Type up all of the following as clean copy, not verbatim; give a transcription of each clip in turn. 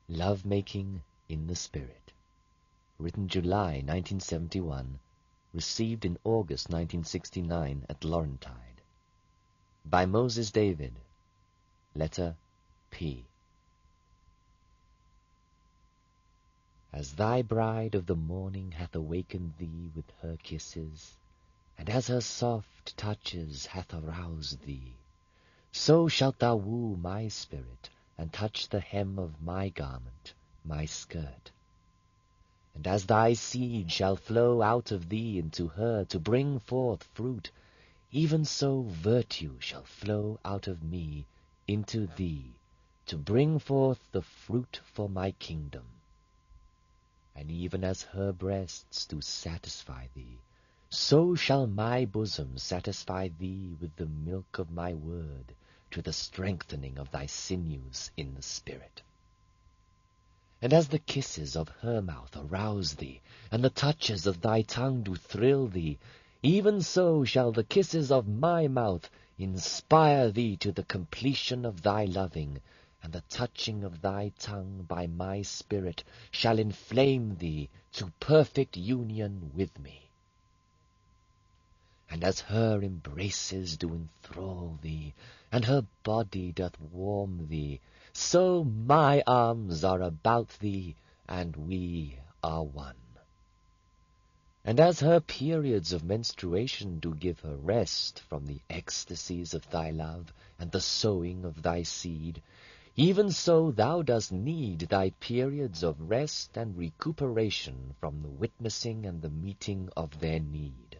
Love-Making in the Spirit. Written July 1971. Received in August 1969 at Laurentide. By Moses David. Letter P. As thy bride of the morning hath awakened thee with her kisses, and as her soft touches hath aroused thee, so shalt thou woo my spirit, and touch the hem of my garment, my skirt. And as thy seed shall flow out of thee into her to bring forth fruit, even so virtue shall flow out of me into thee to bring forth the fruit for my kingdom. And even as her breasts do satisfy thee, so shall my bosom satisfy thee with the milk of my word, to the strengthening of thy sinews in the spirit. And as the kisses of her mouth arouse thee, and the touches of thy tongue do thrill thee, even so shall the kisses of my mouth inspire thee to the completion of thy loving, and the touching of thy tongue by my spirit shall inflame thee to perfect union with me. And as her embraces do enthrall thee, and her body doth warm thee, so my arms are about thee, and we are one. And as her periods of menstruation do give her rest from the ecstasies of thy love, and the sowing of thy seed, even so thou dost need thy periods of rest and recuperation from the witnessing and the meeting of their need.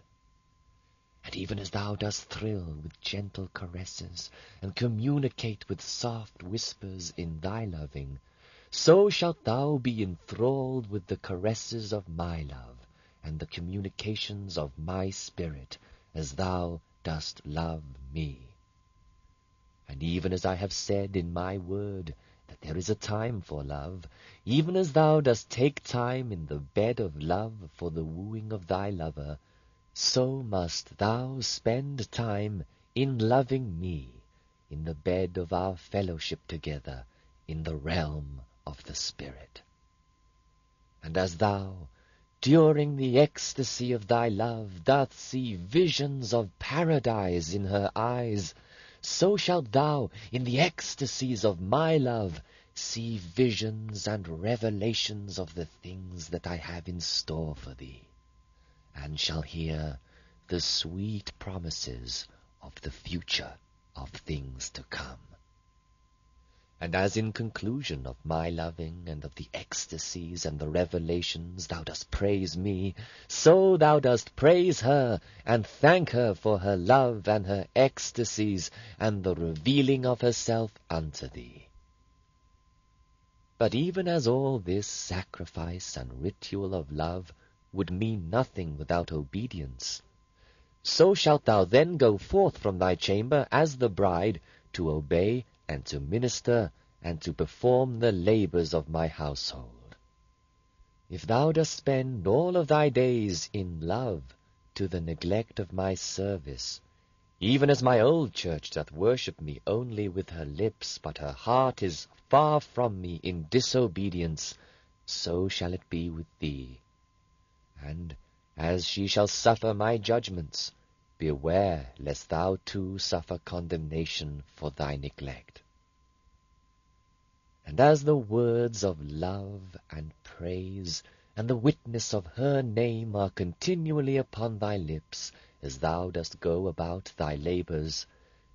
And even as thou dost thrill with gentle caresses, and communicate with soft whispers in thy loving, so shalt thou be enthralled with the caresses of my love, and the communications of my spirit, as thou dost love me. And even as I have said in my word, that there is a time for love, even as thou dost take time in the bed of love for the wooing of thy lover, so must thou spend time in loving me, in the bed of our fellowship together, in the realm of the Spirit. And as thou, during the ecstasy of thy love, doth see visions of paradise in her eyes, so shalt thou, in the ecstasies of my love, see visions and revelations of the things that I have in store for thee, and shall hear the sweet promises of the future of things to come. And as in conclusion of my loving and of the ecstasies and the revelations thou dost praise me, so thou dost praise her and thank her for her love and her ecstasies and the revealing of herself unto thee. But even as all this sacrifice and ritual of love would mean nothing without obedience, so shalt thou then go forth from thy chamber as the bride to obey and to minister and to perform the labors of my household. If thou dost spend all of thy days in love to the neglect of my service, even as my old church doth worship me only with her lips, but her heart is far from me in disobedience, so shall it be with thee. And as she shall suffer my judgments, beware lest thou too suffer condemnation for thy neglect. And as the words of love and praise and the witness of her name are continually upon thy lips, as thou dost go about thy labors,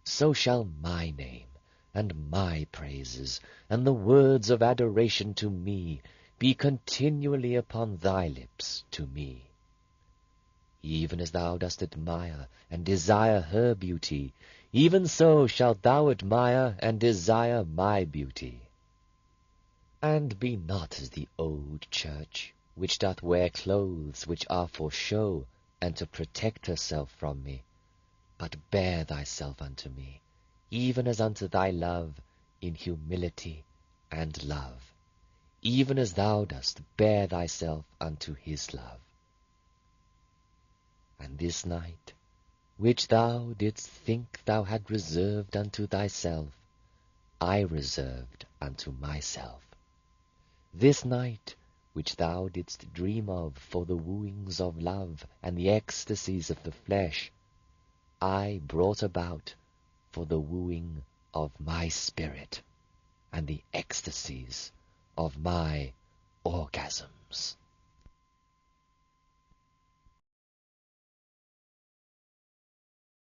so shall my name and my praises and the words of adoration to me be continually upon thy lips to me. Even as thou dost admire and desire her beauty, even so shalt thou admire and desire my beauty. And be not as the old church, which doth wear clothes which are for show, and to protect herself from me, but bear thyself unto me, even as unto thy love, in humility and love, even as thou dost bear thyself unto his love. And this night, which thou didst think thou had reserved unto thyself, I reserved unto myself. This night, which thou didst dream of for the wooings of love and the ecstasies of the flesh, I brought about for the wooing of my spirit and the ecstasies of my orgasms.